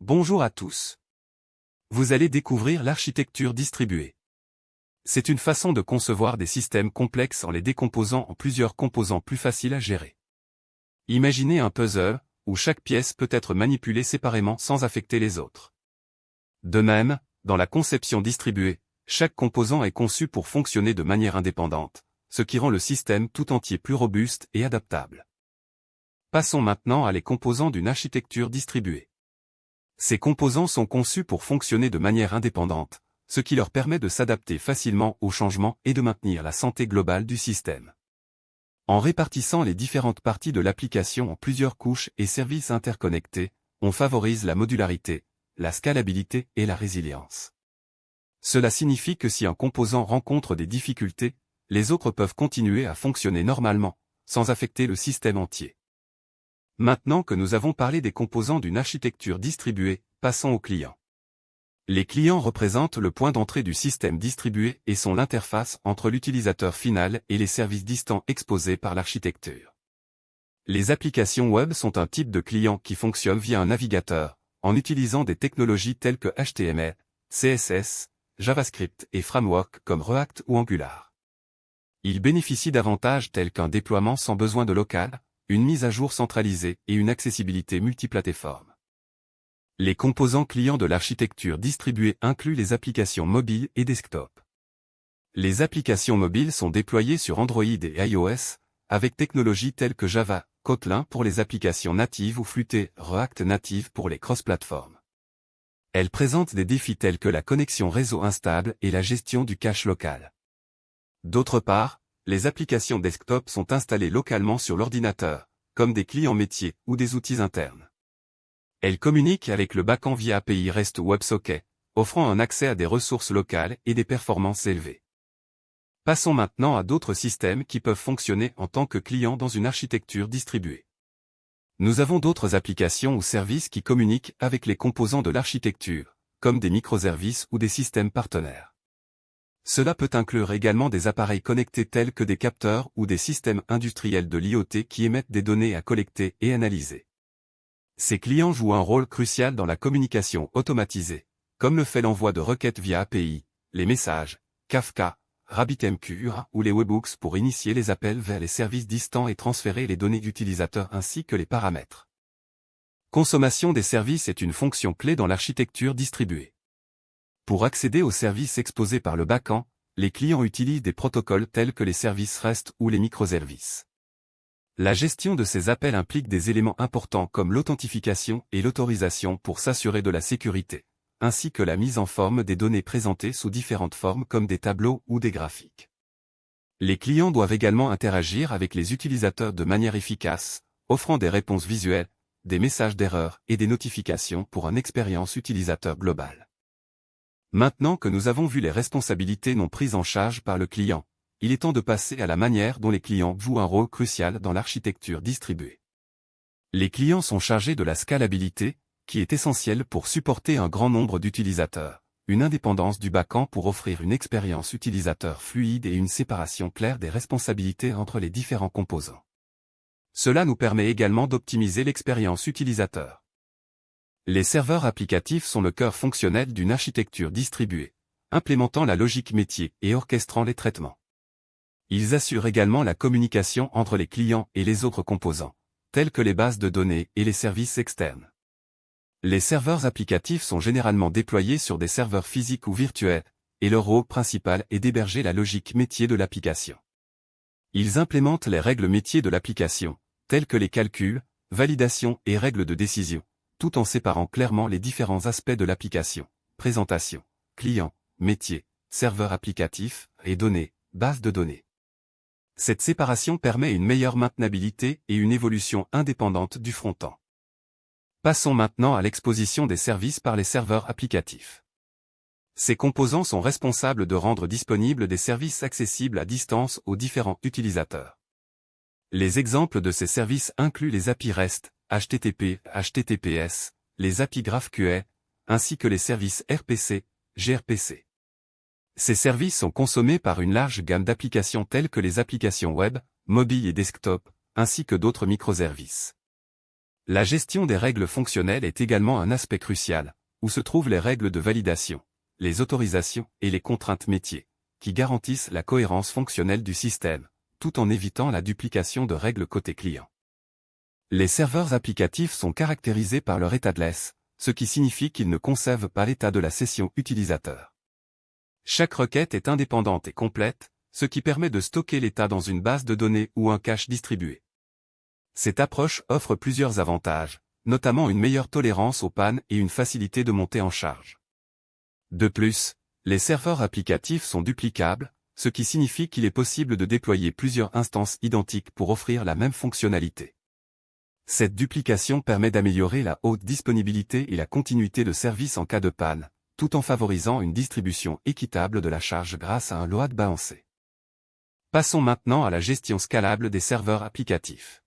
Bonjour à tous. Vous allez découvrir l'architecture distribuée. C'est une façon de concevoir des systèmes complexes en les décomposant en plusieurs composants plus faciles à gérer. Imaginez un puzzle, où chaque pièce peut être manipulée séparément sans affecter les autres. De même, dans la conception distribuée, chaque composant est conçu pour fonctionner de manière indépendante, ce qui rend le système tout entier plus robuste et adaptable. Passons maintenant à les composants d'une architecture distribuée. Ces composants sont conçus pour fonctionner de manière indépendante, ce qui leur permet de s'adapter facilement aux changements et de maintenir la santé globale du système. En répartissant les différentes parties de l'application en plusieurs couches et services interconnectés, on favorise la modularité, la scalabilité et la résilience. Cela signifie que si un composant rencontre des difficultés, les autres peuvent continuer à fonctionner normalement, sans affecter le système entier. Maintenant que nous avons parlé des composants d'une architecture distribuée, passons aux clients. Les clients représentent le point d'entrée du système distribué et sont l'interface entre l'utilisateur final et les services distants exposés par l'architecture. Les applications web sont un type de client qui fonctionne via un navigateur, en utilisant des technologies telles que HTML, CSS, JavaScript et frameworks comme React ou Angular. Ils bénéficient d'avantages tels qu'un déploiement sans besoin de local, une mise à jour centralisée et une accessibilité multiplateforme. Les composants clients de l'architecture distribuée incluent les applications mobiles et desktop. Les applications mobiles sont déployées sur Android et iOS, avec technologies telles que Java, Kotlin pour les applications natives ou Flutter, React Native pour les cross-platforms. Elles présentent des défis tels que la connexion réseau instable et la gestion du cache local. D'autre part, les applications desktop sont installées localement sur l'ordinateur, comme des clients métiers ou des outils internes. Elles communiquent avec le backend via API REST ou WebSocket, offrant un accès à des ressources locales et des performances élevées. Passons maintenant à d'autres systèmes qui peuvent fonctionner en tant que clients dans une architecture distribuée. Nous avons d'autres applications ou services qui communiquent avec les composants de l'architecture, comme des microservices ou des systèmes partenaires. Cela peut inclure également des appareils connectés tels que des capteurs ou des systèmes industriels de l'IoT qui émettent des données à collecter et analyser. Ces clients jouent un rôle crucial dans la communication automatisée, comme le fait l'envoi de requêtes via API, les messages, Kafka, RabbitMQ ou les webhooks pour initier les appels vers les services distants et transférer les données d'utilisateurs ainsi que les paramètres. Consommation des services est une fonction clé dans l'architecture distribuée. Pour accéder aux services exposés par le backend, les clients utilisent des protocoles tels que les services REST ou les microservices. La gestion de ces appels implique des éléments importants comme l'authentification et l'autorisation pour s'assurer de la sécurité, ainsi que la mise en forme des données présentées sous différentes formes comme des tableaux ou des graphiques. Les clients doivent également interagir avec les utilisateurs de manière efficace, offrant des réponses visuelles, des messages d'erreur et des notifications pour une expérience utilisateur globale. Maintenant que nous avons vu les responsabilités non prises en charge par le client, il est temps de passer à la manière dont les clients jouent un rôle crucial dans l'architecture distribuée. Les clients sont chargés de la scalabilité, qui est essentielle pour supporter un grand nombre d'utilisateurs, une indépendance du backend pour offrir une expérience utilisateur fluide et une séparation claire des responsabilités entre les différents composants. Cela nous permet également d'optimiser l'expérience utilisateur. Les serveurs applicatifs sont le cœur fonctionnel d'une architecture distribuée, implémentant la logique métier et orchestrant les traitements. Ils assurent également la communication entre les clients et les autres composants, tels que les bases de données et les services externes. Les serveurs applicatifs sont généralement déployés sur des serveurs physiques ou virtuels, et leur rôle principal est d'héberger la logique métier de l'application. Ils implémentent les règles métiers de l'application, telles que les calculs, validations et règles de décision, tout en séparant clairement les différents aspects de l'application, présentation, client, métier, serveur applicatif, et données, base de données. Cette séparation permet une meilleure maintenabilité et une évolution indépendante du front-end. Passons maintenant à l'exposition des services par les serveurs applicatifs. Ces composants sont responsables de rendre disponibles des services accessibles à distance aux différents utilisateurs. Les exemples de ces services incluent les API REST, HTTP, HTTPS, les API GraphQL, ainsi que les services RPC, gRPC. Ces services sont consommés par une large gamme d'applications telles que les applications web, mobiles et desktop, ainsi que d'autres microservices. La gestion des règles fonctionnelles est également un aspect crucial, où se trouvent les règles de validation, les autorisations et les contraintes métiers, qui garantissent la cohérence fonctionnelle du système, tout en évitant la duplication de règles côté client. Les serveurs applicatifs sont caractérisés par leur headless, ce qui signifie qu'ils ne conservent pas l'état de la session utilisateur. Chaque requête est indépendante et complète, ce qui permet de stocker l'état dans une base de données ou un cache distribué. Cette approche offre plusieurs avantages, notamment une meilleure tolérance aux pannes et une facilité de montée en charge. De plus, les serveurs applicatifs sont duplicables, ce qui signifie qu'il est possible de déployer plusieurs instances identiques pour offrir la même fonctionnalité. Cette duplication permet d'améliorer la haute disponibilité et la continuité de service en cas de panne, tout en favorisant une distribution équitable de la charge grâce à un load balancé. Passons maintenant à la gestion scalable des serveurs applicatifs.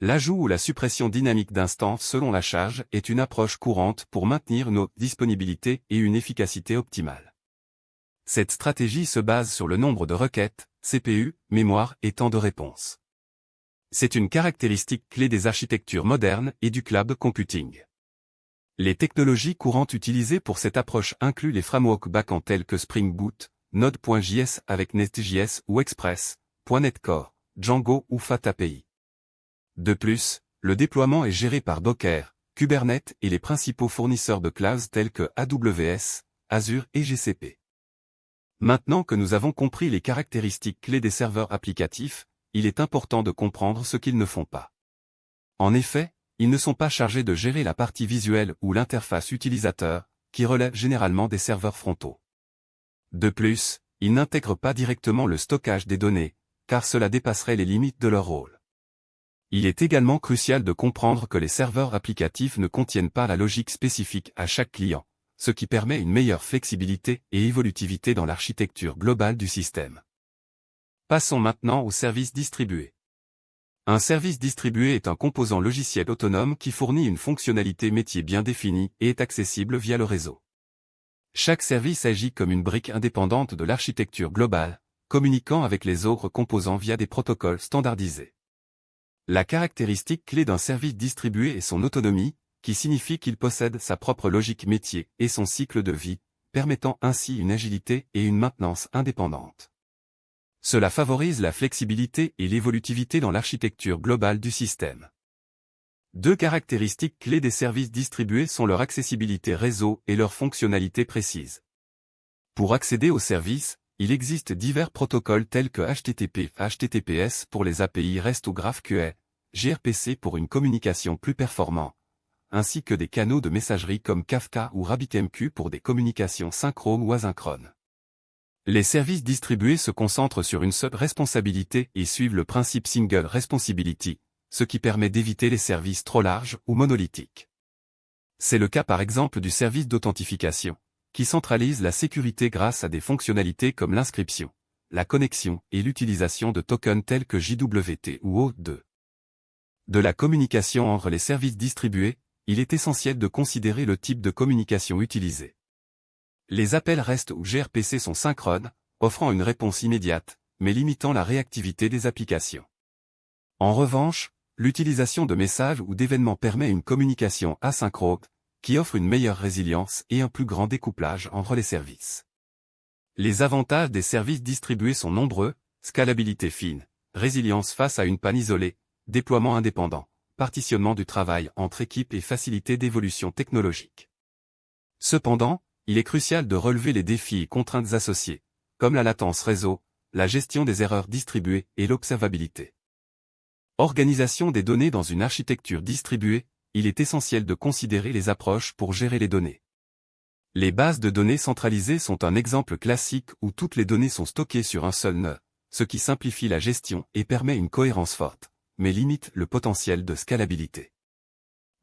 L'ajout ou la suppression dynamique d'instances selon la charge est une approche courante pour maintenir nos disponibilités et une efficacité optimale. Cette stratégie se base sur le nombre de requêtes, CPU, mémoire et temps de réponse. C'est une caractéristique clé des architectures modernes et du cloud computing. Les technologies courantes utilisées pour cette approche incluent les frameworks backend tels que Spring Boot, Node.js avec Nest.js ou Express, .NET Core, Django ou Fast API. De plus, le déploiement est géré par Docker, Kubernetes et les principaux fournisseurs de clouds tels que AWS, Azure et GCP. Maintenant que nous avons compris les caractéristiques clés des serveurs applicatifs, il est important de comprendre ce qu'ils ne font pas. En effet, ils ne sont pas chargés de gérer la partie visuelle ou l'interface utilisateur, qui relève généralement des serveurs frontaux. De plus, ils n'intègrent pas directement le stockage des données, car cela dépasserait les limites de leur rôle. Il est également crucial de comprendre que les serveurs applicatifs ne contiennent pas la logique spécifique à chaque client, ce qui permet une meilleure flexibilité et évolutivité dans l'architecture globale du système. Passons maintenant aux services distribués. Un service distribué est un composant logiciel autonome qui fournit une fonctionnalité métier bien définie et est accessible via le réseau. Chaque service agit comme une brique indépendante de l'architecture globale, communiquant avec les autres composants via des protocoles standardisés. La caractéristique clé d'un service distribué est son autonomie, qui signifie qu'il possède sa propre logique métier et son cycle de vie, permettant ainsi une agilité et une maintenance indépendantes. Cela favorise la flexibilité et l'évolutivité dans l'architecture globale du système. Deux caractéristiques clés des services distribués sont leur accessibilité réseau et leur fonctionnalité précise. Pour accéder aux services, il existe divers protocoles tels que HTTP, HTTPS pour les API REST ou GraphQL, gRPC pour une communication plus performante, ainsi que des canaux de messagerie comme Kafka ou RabbitMQ pour des communications synchrones ou asynchrones. Les services distribués se concentrent sur une seule responsabilité et suivent le principe Single Responsibility, ce qui permet d'éviter les services trop larges ou monolithiques. C'est le cas par exemple du service d'authentification, qui centralise la sécurité grâce à des fonctionnalités comme l'inscription, la connexion et l'utilisation de tokens tels que JWT ou O2. De la communication entre les services distribués, il est essentiel de considérer le type de communication utilisé. Les appels REST ou gRPC sont synchrones, offrant une réponse immédiate, mais limitant la réactivité des applications. En revanche, l'utilisation de messages ou d'événements permet une communication asynchrone, qui offre une meilleure résilience et un plus grand découplage entre les services. Les avantages des services distribués sont nombreux: scalabilité fine, résilience face à une panne isolée, déploiement indépendant, partitionnement du travail entre équipes et facilité d'évolution technologique. Cependant, il est crucial de relever les défis et contraintes associés, comme la latence réseau, la gestion des erreurs distribuées et l'observabilité. Organisation des données dans une architecture distribuée, il est essentiel de considérer les approches pour gérer les données. Les bases de données centralisées sont un exemple classique où toutes les données sont stockées sur un seul nœud, ce qui simplifie la gestion et permet une cohérence forte, mais limite le potentiel de scalabilité.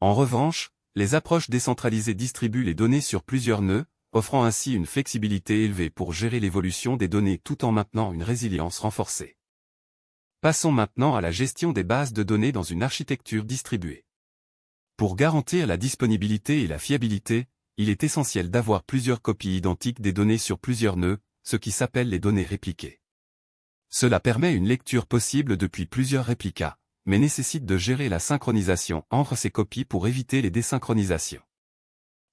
En revanche, les approches décentralisées distribuent les données sur plusieurs nœuds, offrant ainsi une flexibilité élevée pour gérer l'évolution des données tout en maintenant une résilience renforcée. Passons maintenant à la gestion des bases de données dans une architecture distribuée. Pour garantir la disponibilité et la fiabilité, il est essentiel d'avoir plusieurs copies identiques des données sur plusieurs nœuds, ce qui s'appelle les données répliquées. Cela permet une lecture possible depuis plusieurs réplicas, mais nécessite de gérer la synchronisation entre ces copies pour éviter les désynchronisations.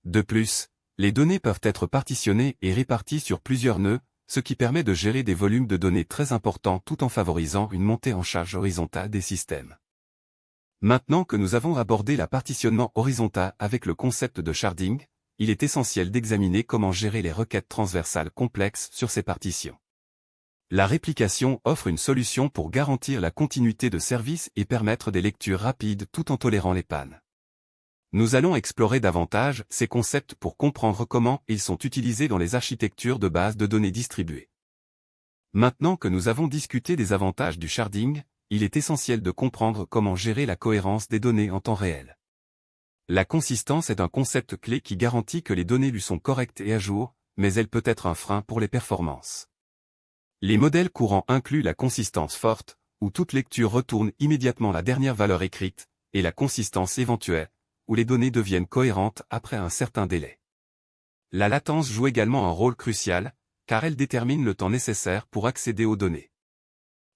De plus, les données peuvent être partitionnées et réparties sur plusieurs nœuds, ce qui permet de gérer des volumes de données très importants tout en favorisant une montée en charge horizontale des systèmes. Maintenant que nous avons abordé la partitionnement horizontal avec le concept de sharding, il est essentiel d'examiner comment gérer les requêtes transversales complexes sur ces partitions. La réplication offre une solution pour garantir la continuité de service et permettre des lectures rapides tout en tolérant les pannes. Nous allons explorer davantage ces concepts pour comprendre comment ils sont utilisés dans les architectures de base de données distribuées. Maintenant que nous avons discuté des avantages du sharding, il est essentiel de comprendre comment gérer la cohérence des données en temps réel. La consistance est un concept clé qui garantit que les données lui sont correctes et à jour, mais elle peut être un frein pour les performances. Les modèles courants incluent la consistance forte, où toute lecture retourne immédiatement la dernière valeur écrite, et la consistance éventuelle, où les données deviennent cohérentes après un certain délai. La latence joue également un rôle crucial, car elle détermine le temps nécessaire pour accéder aux données.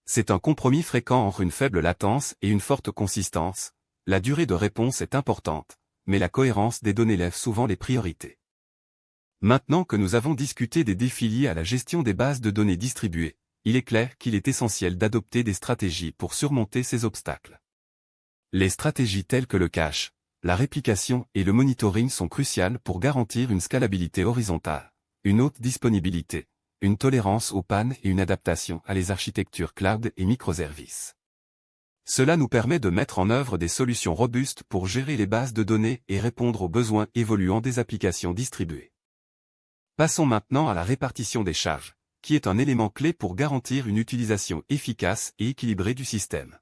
C'est un compromis fréquent entre une faible latence et une forte consistance. La durée de réponse est importante, mais la cohérence des données lève souvent les priorités. Maintenant que nous avons discuté des défis liés à la gestion des bases de données distribuées, il est clair qu'il est essentiel d'adopter des stratégies pour surmonter ces obstacles. Les stratégies telles que le cache, la réplication et le monitoring sont cruciales pour garantir une scalabilité horizontale, une haute disponibilité, une tolérance aux pannes et une adaptation à les architectures cloud et microservices. Cela nous permet de mettre en œuvre des solutions robustes pour gérer les bases de données et répondre aux besoins évoluants des applications distribuées. Passons maintenant à la répartition des charges, qui est un élément clé pour garantir une utilisation efficace et équilibrée du système.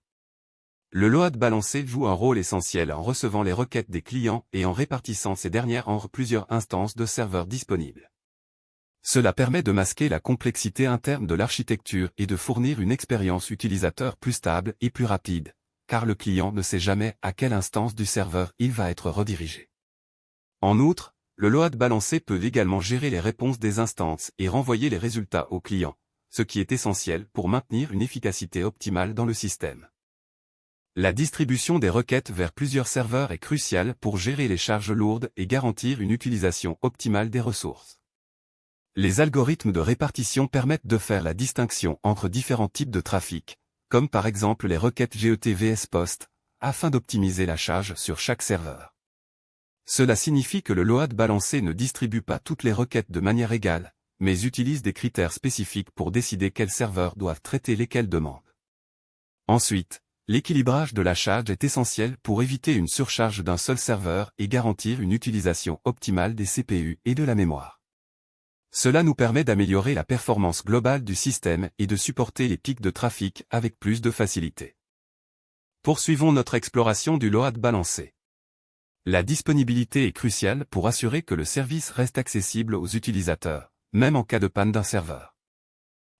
Le load balancé joue un rôle essentiel en recevant les requêtes des clients et en répartissant ces dernières entre plusieurs instances de serveurs disponibles. Cela permet de masquer la complexité interne de l'architecture et de fournir une expérience utilisateur plus stable et plus rapide, car le client ne sait jamais à quelle instance du serveur il va être redirigé. En outre, le load balancé peut également gérer les réponses des instances et renvoyer les résultats au client, ce qui est essentiel pour maintenir une efficacité optimale dans le système. La distribution des requêtes vers plusieurs serveurs est cruciale pour gérer les charges lourdes et garantir une utilisation optimale des ressources. Les algorithmes de répartition permettent de faire la distinction entre différents types de trafic, comme par exemple les requêtes GET vs POST, afin d'optimiser la charge sur chaque serveur. Cela signifie que le load balancé ne distribue pas toutes les requêtes de manière égale, mais utilise des critères spécifiques pour décider quels serveurs doivent traiter lesquelles demandes. Ensuite, l'équilibrage de la charge est essentiel pour éviter une surcharge d'un seul serveur et garantir une utilisation optimale des CPU et de la mémoire. Cela nous permet d'améliorer la performance globale du système et de supporter les pics de trafic avec plus de facilité. Poursuivons notre exploration du load balancé. La disponibilité est cruciale pour assurer que le service reste accessible aux utilisateurs, même en cas de panne d'un serveur.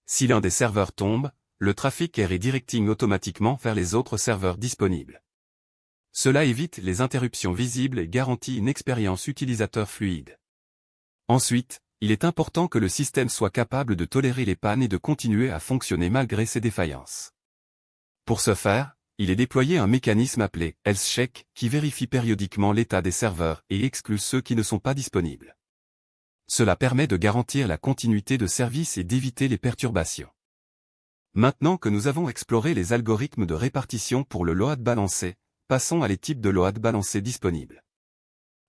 Si l'un des serveurs tombe, le trafic est redirecting automatiquement vers les autres serveurs disponibles. Cela évite les interruptions visibles et garantit une expérience utilisateur fluide. Ensuite, il est important que le système soit capable de tolérer les pannes et de continuer à fonctionner malgré ces défaillances. Pour ce faire, il est déployé un mécanisme appelé « else check » qui vérifie périodiquement l'état des serveurs et exclut ceux qui ne sont pas disponibles. Cela permet de garantir la continuité de service et d'éviter les perturbations. Maintenant que nous avons exploré les algorithmes de répartition pour le load balancé, passons à les types de load balancé disponibles.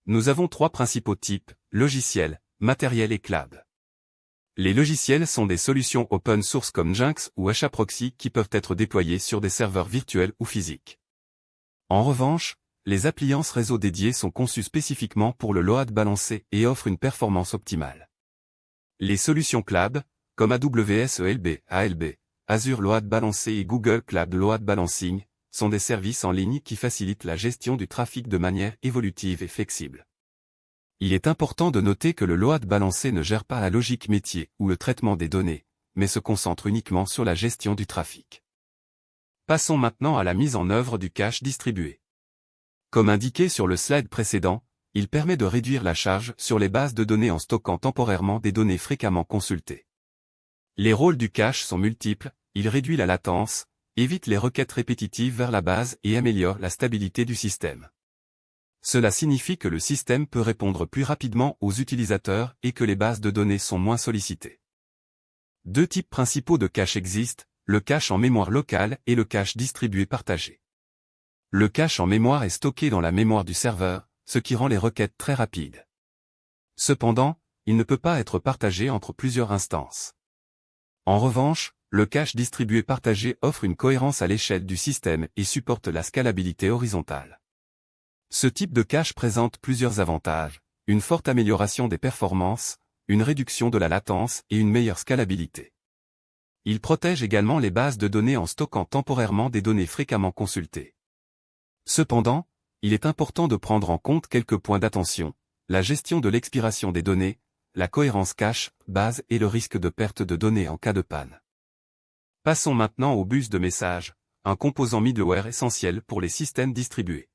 Nous avons trois principaux types, logiciels, matériel et cloud. Les logiciels sont des solutions open source comme Jinx ou HAProxy qui peuvent être déployés sur des serveurs virtuels ou physiques. En revanche, les appliances réseau dédiées sont conçues spécifiquement pour le load balancé et offrent une performance optimale. Les solutions cloud, comme AWS ELB, ALB, Azure Load Balancé et Google Cloud Load Balancing, sont des services en ligne qui facilitent la gestion du trafic de manière évolutive et flexible. Il est important de noter que le load balancé ne gère pas la logique métier ou le traitement des données, mais se concentre uniquement sur la gestion du trafic. Passons maintenant à la mise en œuvre du cache distribué. Comme indiqué sur le slide précédent, il permet de réduire la charge sur les bases de données en stockant temporairement des données fréquemment consultées. Les rôles du cache sont multiples, il réduit la latence, évite les requêtes répétitives vers la base et améliore la stabilité du système. Cela signifie que le système peut répondre plus rapidement aux utilisateurs et que les bases de données sont moins sollicitées. Deux types principaux de cache existent, le cache en mémoire locale et le cache distribué partagé. Le cache en mémoire est stocké dans la mémoire du serveur, ce qui rend les requêtes très rapides. Cependant, il ne peut pas être partagé entre plusieurs instances. En revanche, le cache distribué partagé offre une cohérence à l'échelle du système et supporte la scalabilité horizontale. Ce type de cache présente plusieurs avantages, une forte amélioration des performances, une réduction de la latence et une meilleure scalabilité. Il protège également les bases de données en stockant temporairement des données fréquemment consultées. Cependant, il est important de prendre en compte quelques points d'attention, la gestion de l'expiration des données, la cohérence cache-base et le risque de perte de données en cas de panne. Passons maintenant au bus de messages, un composant middleware essentiel pour les systèmes distribués.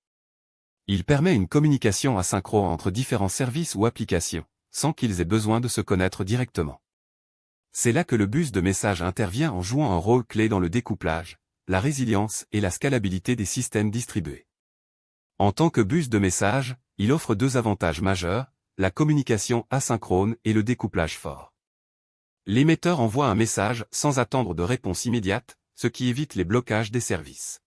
Il permet une communication asynchrone entre différents services ou applications, sans qu'ils aient besoin de se connaître directement. C'est là que le bus de messages intervient en jouant un rôle clé dans le découplage, la résilience et la scalabilité des systèmes distribués. En tant que bus de messages, il offre deux avantages majeurs, la communication asynchrone et le découplage fort. L'émetteur envoie un message sans attendre de réponse immédiate, ce qui évite les blocages des services.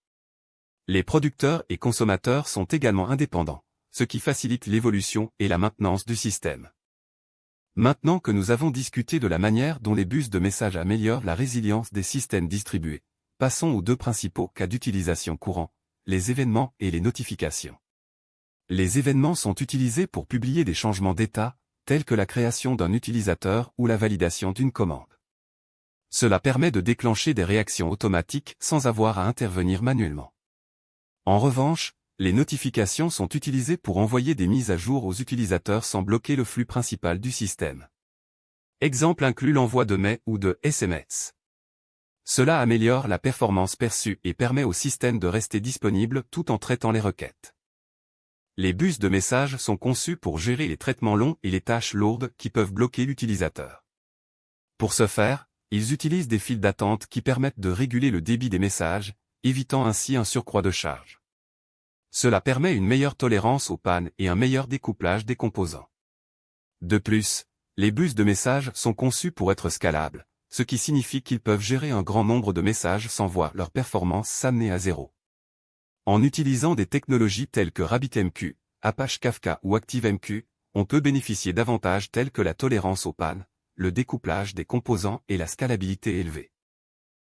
Les producteurs et consommateurs sont également indépendants, ce qui facilite l'évolution et la maintenance du système. Maintenant que nous avons discuté de la manière dont les bus de messages améliorent la résilience des systèmes distribués, passons aux deux principaux cas d'utilisation courants, les événements et les notifications. Les événements sont utilisés pour publier des changements d'état, tels que la création d'un utilisateur ou la validation d'une commande. Cela permet de déclencher des réactions automatiques sans avoir à intervenir manuellement. En revanche, les notifications sont utilisées pour envoyer des mises à jour aux utilisateurs sans bloquer le flux principal du système. Exemple inclut l'envoi de mails ou de SMS. Cela améliore la performance perçue et permet au système de rester disponible tout en traitant les requêtes. Les bus de messages sont conçus pour gérer les traitements longs et les tâches lourdes qui peuvent bloquer l'utilisateur. Pour ce faire, ils utilisent des files d'attente qui permettent de réguler le débit des messages, évitant ainsi un surcroît de charge. Cela permet une meilleure tolérance aux pannes et un meilleur découplage des composants. De plus, les bus de messages sont conçus pour être scalables, ce qui signifie qu'ils peuvent gérer un grand nombre de messages sans voir leur performance s'amener à zéro. En utilisant des technologies telles que RabbitMQ, Apache Kafka ou ActiveMQ, on peut bénéficier d'avantages tels que la tolérance aux pannes, le découplage des composants et la scalabilité élevée.